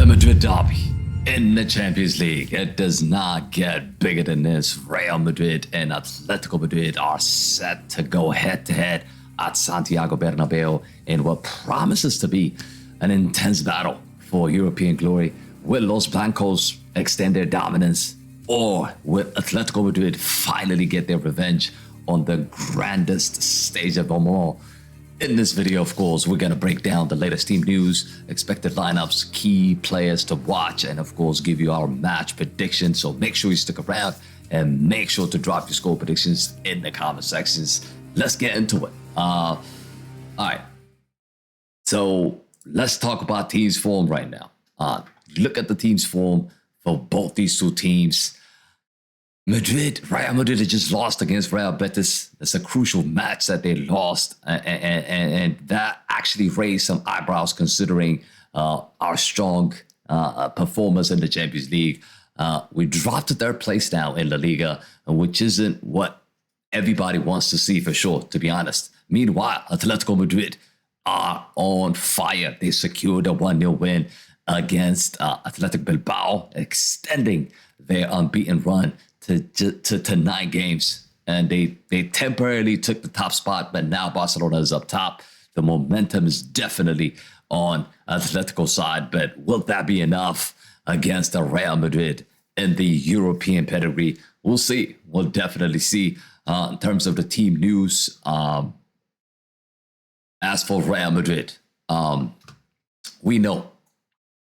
Madrid Derby in the Champions League. It does not get bigger than this. Real Madrid and Atlético Madrid are set to go head-to-head at Santiago Bernabéu in what promises to be an intense battle for European glory. Will Los Blancos extend their dominance, or will Atlético Madrid finally get their revenge on the grandest stage of them all? In this video, of course, we're going to break down the latest team news, expected lineups, key players to watch, and of course, give you our match predictions. So make sure you stick around and make sure to drop your score predictions in the comment sections. Let's get into it. All right. So let's talk about team's form right now. Look at the team's form for both these two teams. Real Madrid just lost against Real Betis. It's a crucial match that they lost, and that actually raised some eyebrows considering our strong performance in the Champions League. We dropped to third place now in La Liga, which isn't what everybody wants to see for sure, to be honest. Meanwhile, Atlético Madrid are on fire. They secured a 1-0 win against Athletic Bilbao, extending their unbeaten run to 9 games, and they temporarily took the top spot, but now Barcelona is up top. The momentum is definitely on Atletico's side, but will that be enough against the Real Madrid in the European pedigree? We'll see. We'll definitely see. In terms of the team news, as for Real Madrid, we know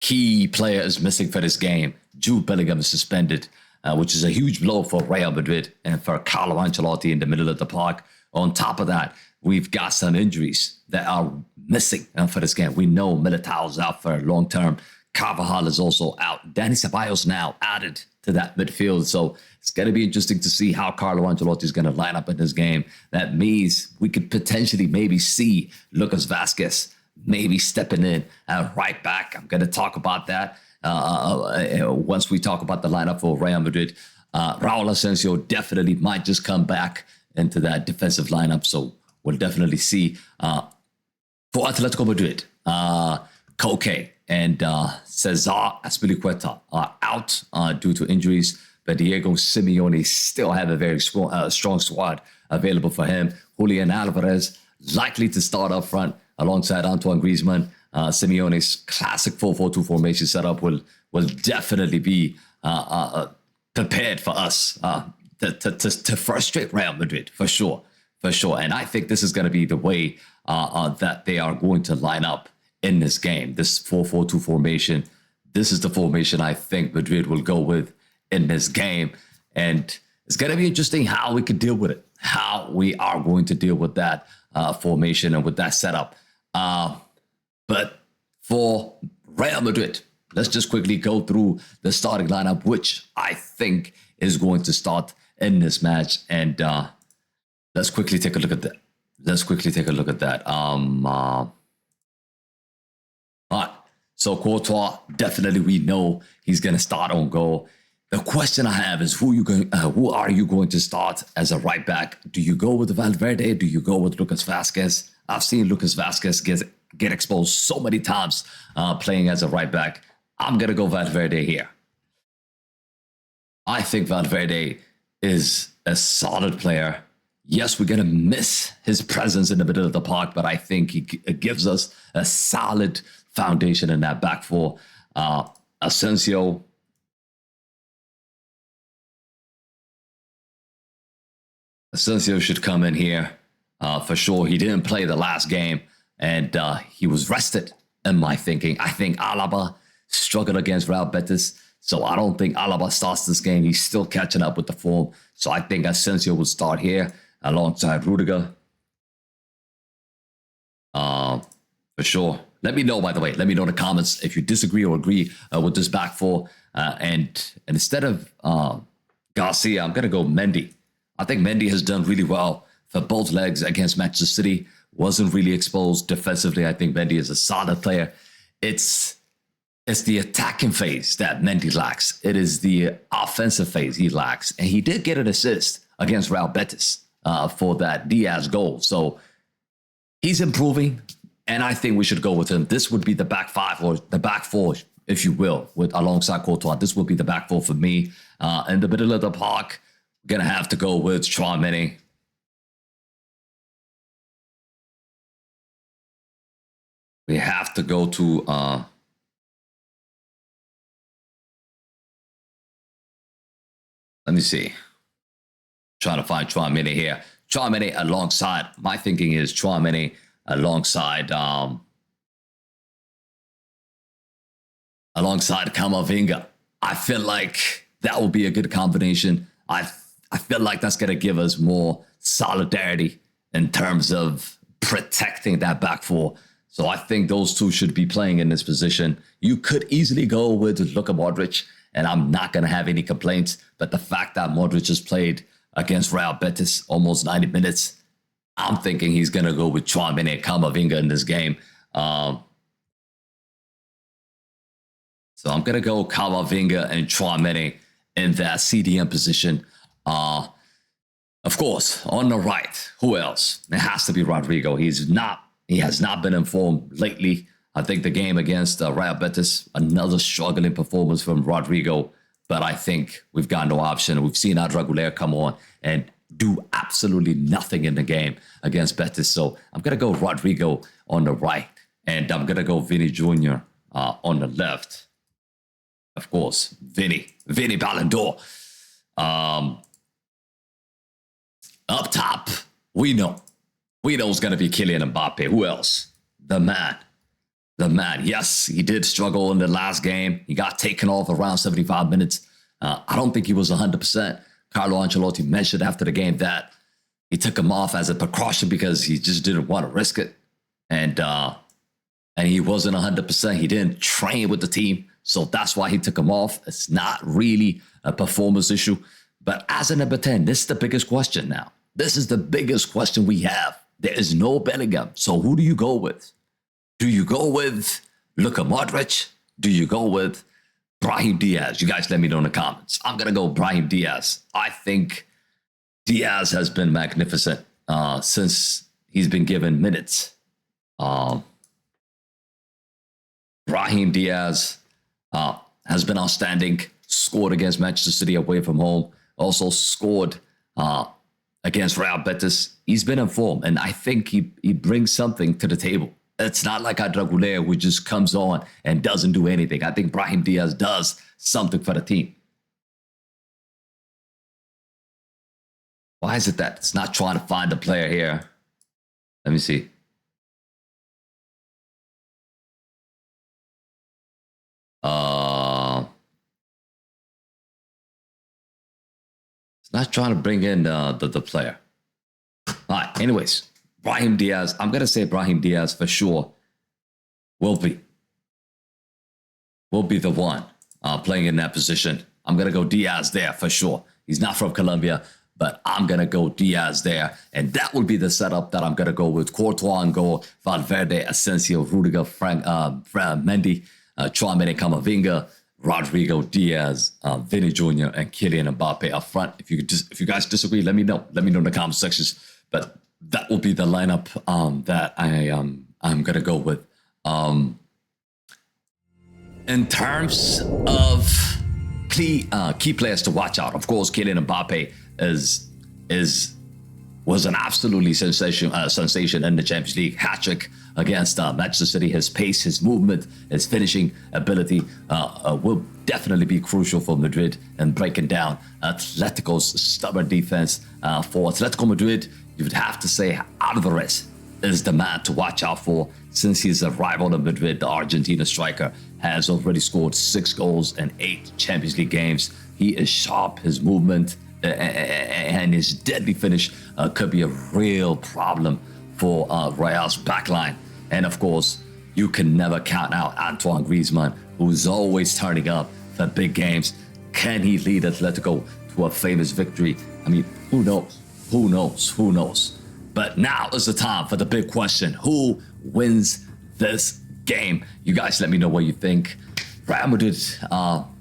key player is missing for this game. Jude Bellingham is suspended, which is a huge blow for Real Madrid and for Carlo Ancelotti in the middle of the park. On top of that, we've got some injuries that are missing for this game. We know Militao's out for long term. Carvajal is also out. Dani Ceballos now added to that midfield. So it's going to be interesting to see how Carlo Ancelotti is going to line up in this game. That means we could potentially maybe see Lucas Vázquez maybe stepping in at right back. I'm going to talk about that once we talk about the lineup for Real Madrid. Raul Asensio definitely might just come back into that defensive lineup. So we'll definitely see. For Atletico Madrid, Koke and Cesar Azpilicueta are out due to injuries, but Diego Simeone still have a very strong squad available for him. Julian Alvarez likely to start up front alongside Antoine Griezmann. Simeone's classic 4-4-2 formation setup will definitely be prepared for us to frustrate Real Madrid, for sure. And I think this is going to be the way that they are going to line up in this game, this 4-4-2 formation. This is the formation I think Madrid will go with in this game. And it's going to be interesting how we can deal with it, how we are going to deal with that formation and with that setup. But for Real Madrid, let's just quickly go through the starting lineup, which I think is going to start in this match. And let's quickly take a look at that. All right. So Courtois, definitely we know he's going to start on goal. The question I have is who are you going to start as a right back? Do you go with Valverde? Do you go with Lucas Vázquez? I've seen Lucas Vázquez get exposed so many times playing as a right back. I'm going to go Valverde here. I think Valverde is a solid player. Yes, we're going to miss his presence in the middle of the park, but I think he gives us a solid foundation in that back four. Asensio should come in here for sure. He didn't play the last game, and he was rested in my thinking. I think Alaba struggled against Real Betis, so I don't think Alaba starts this game. He's still catching up with the form. So I think Asensio will start here alongside Rudiger. For sure. Let me know, by the way. Let me know in the comments if you disagree or agree with this back four. And instead of Garcia, I'm going to go Mendy. I think Mendy has done really well for both legs against Manchester City. Wasn't really exposed defensively. I think Mendy is a solid player. It's the attacking phase that Mendy lacks. It is the offensive phase he lacks. And he did get an assist against Real Betis for that Diaz goal. So he's improving, and I think we should go with him. This would be the back five or the back four if you will, with alongside Courtois. This will be the back four for me. In the middle of the park, we're going to have to go with Tchouaméni. We have to go to... let me see. Trying to find Tchouaméni here. Tchouaméni alongside... my thinking is Tchouaméni alongside... alongside Camavinga. I feel like that will be a good combination. I feel like that's going to give us more solidarity in terms of protecting that back four. So I think those two should be playing in this position. You could easily go with Luka Modric, and I'm not going to have any complaints. But the fact that Modric has played against Real Betis almost 90 minutes, I'm thinking he's going to go with Tchouaméni and Camavinga in this game. So I'm going to go Camavinga and Tchouaméni in that CDM position. Of course, on the right, who else? It has to be Rodrigo. He has not been informed lately. I think the game against Real Betis, another struggling performance from Rodrigo. But I think we've got no option. We've seen Arda Güler come on and do absolutely nothing in the game against Betis. So I'm going to go Rodrigo on the right. And I'm going to go Vini Jr. On the left. Of course, Vini Ballon d'Or. Up top, we know it's going to be Kylian Mbappe. Who else? The man. Yes, he did struggle in the last game. He got taken off around 75 minutes. I don't think he was 100%. Carlo Ancelotti mentioned after the game that he took him off as a precaution because he just didn't want to risk it. And he wasn't 100%. He didn't train with the team. So that's why he took him off. It's not really a performance issue. But as a number 10, this is the biggest question now. This is the biggest question we have. There is no Bellingham. So who do you go with? Do you go with Luka Modric? Do you go with Brahim Diaz? You guys let me know in the comments. I'm going to go Brahim Diaz. I think Diaz has been magnificent since he's been given minutes. Brahim Diaz has been outstanding. Scored against Manchester City away from home. Also scored against Real Betis. He's been in form, and I think he brings something to the table. It's not like Arda Güler, who just comes on and doesn't do anything. I think Brahim Diaz does something for the team. Why is it that it's not trying to find a player here? Let me see. It's not trying to bring in the player. All right, anyways. Brahim Diaz, I'm going to say Brahim Diaz for sure will be the one playing in that position. I'm going to go Diaz there for sure. He's not from Colombia, but I'm going to go Diaz there. And that will be the setup that I'm going to go with. Courtois and goal, Valverde, Asensio, Rudiger, Mendy, Tchouaméni, Camavinga, Rodrigo, Diaz, Vini Jr., and Kylian Mbappe up front. If you guys disagree, let me know. Let me know in the comment sections. But that will be the lineup that I'm gonna go with. In terms of key players to watch out, of course, Kylian Mbappe was an absolutely sensation in the Champions League. Hat-trick against Manchester City. His pace, his movement, his finishing ability will definitely be crucial for Madrid and breaking down Atletico's stubborn defense. For Atletico Madrid, you would have to say Alvarez is the man to watch out for. Since his arrival in Madrid, the Argentina striker has already scored 6 goals in 8 Champions League games. He is sharp, his movement and his deadly finish could be a real problem for Real's backline. And of course, you can never count out Antoine Griezmann, who's always turning up for big games. Can he lead Atletico to a famous victory? I mean, who knows? Who knows? Who knows? But now is the time for the big question. Who wins this game? You guys let me know what you think. Real Madrid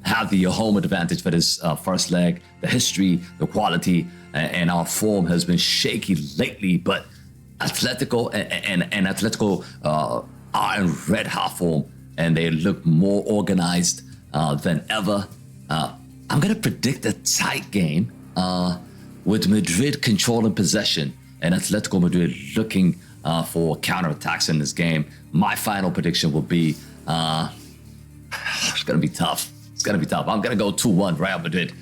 have the home advantage for this first leg. The history, the quality, and our form has been shaky lately, but Atletico and Atletico are in red hot form. and they look more organized than ever. I'm going to predict a tight game with Madrid controlling possession and Atletico Madrid looking for counterattacks in this game. My final prediction will be, it's going to be tough. It's going to be tough. I'm going to go 2-1 Real Madrid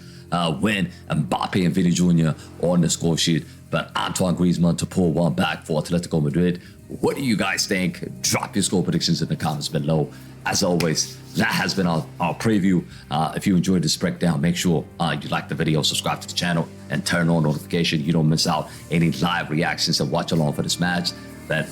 win. Mbappe and Vini Jr. on the score sheet, but Antoine Griezmann to pull one back for Atletico Madrid. What do you guys think? Drop your score predictions in the comments below. As always, that has been our preview. If you enjoyed this breakdown, make sure you like the video, subscribe to the channel, and turn on notification. You don't miss out any live reactions and watch along for this match. Then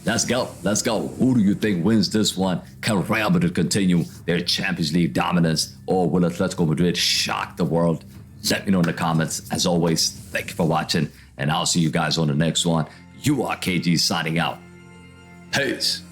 let's go. Let's go. Who do you think wins this one? Can Real Madrid continue their Champions League dominance, or will Atletico Madrid shock the world? Let me know in the comments. As always, thank you for watching, and I'll see you guys on the next one. URKG signing out. Peace.